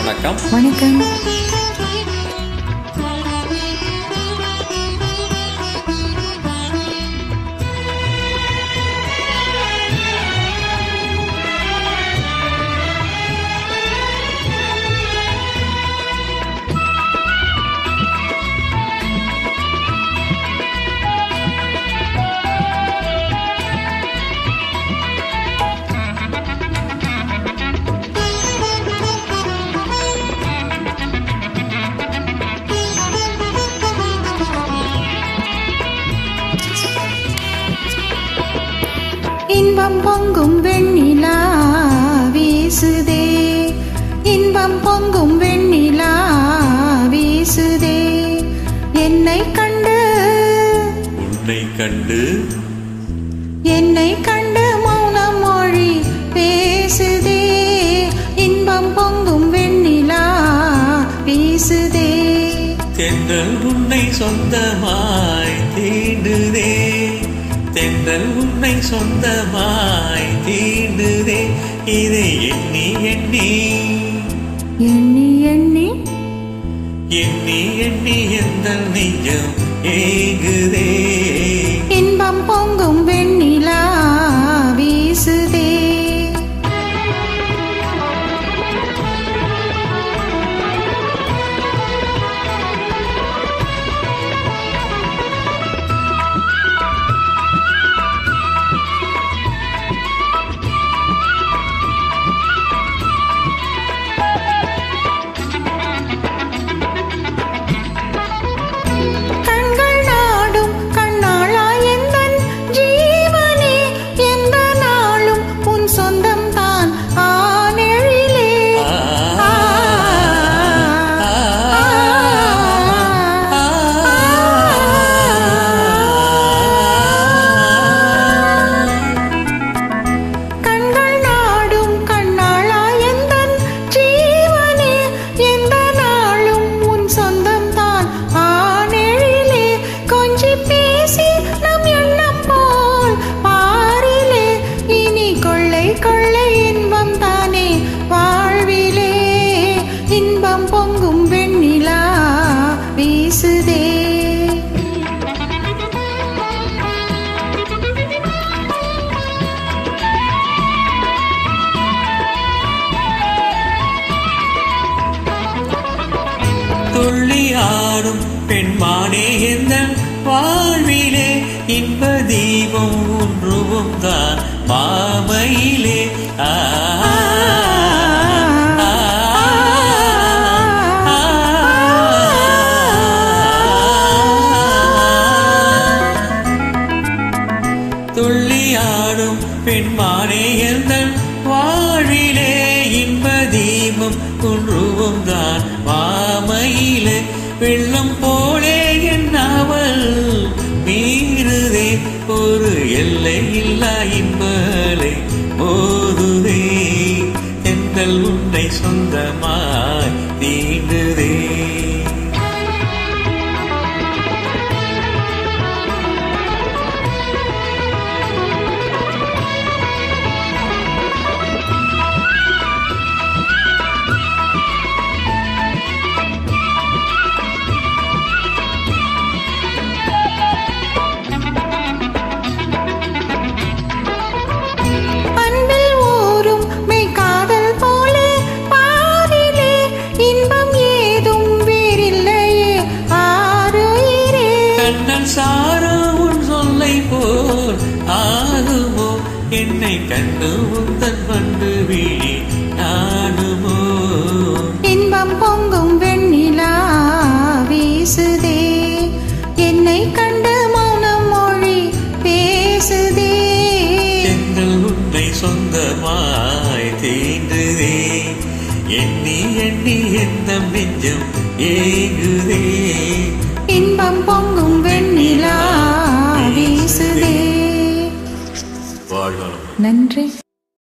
வணக்கம். வணக்கம். இன்பம் பொங்கும் வெண்ணிலா வீசுதே, இன்பம் பொங்கும் வெண்ணிலா வீசுதே, என்னை கண்டு உன்னை கண்டு என்னை கண்டு மௌனம் மொழி பேசுதே, இன்பம் பொங்கும் வெண்ணிலா வீசுதே, தென்றல் உன்னை சொந்தமாய் தீண்டுதே, தென்றல் உன்னை சொந்தமாய் தீண்டுதே, இதை எண்ணி எண்ணி எண்ணி எண்ணி எண்ணி எண்ணி எந்த நெஞ்சம் ஏங்குதே, இன்பம் பொங்கும் வெண்ணிலா வீசுதே. பொங்கும் வெண்ணிலா வீசுதே. துள்ளி ஆடும் பெண்மானே எந்த வாழ்விலே இன்ப தீபம் ஒன்றுவும் தான் மாமையிலே துள்ளியாடும் பெண்மானே எந்தன் வாழிலே இன்ப தீபம் குன்றுவும் தான் மாமையிலே, வெள்ளம் போலே என் அவள் மீறுதே, ஒரு எல்லை இல்லா இன்பலை போதுதே, எங்கள் உன்னை சொந்தமாய் தீண்டுதே. சாரவும் சொல்லை போல் ஆகுமோ, என்னை கண்டு உந்தன் பண்டு விழி நானுமோ, இன்பம் பொங்கும் வெண்ணிலா வீசுதே, என்னை கண்டு மௌனம் மொழி பேசுதே, எங்கள் உன்னை சொந்தமாய் தீண்டுதே, எண்ணி எண்ணி எந்த நெஞ்சம் ஏங்குதே, இன்பம் பொங்கும் வெண்ணிலா வீசுதே. வாழ்க. நன்றி.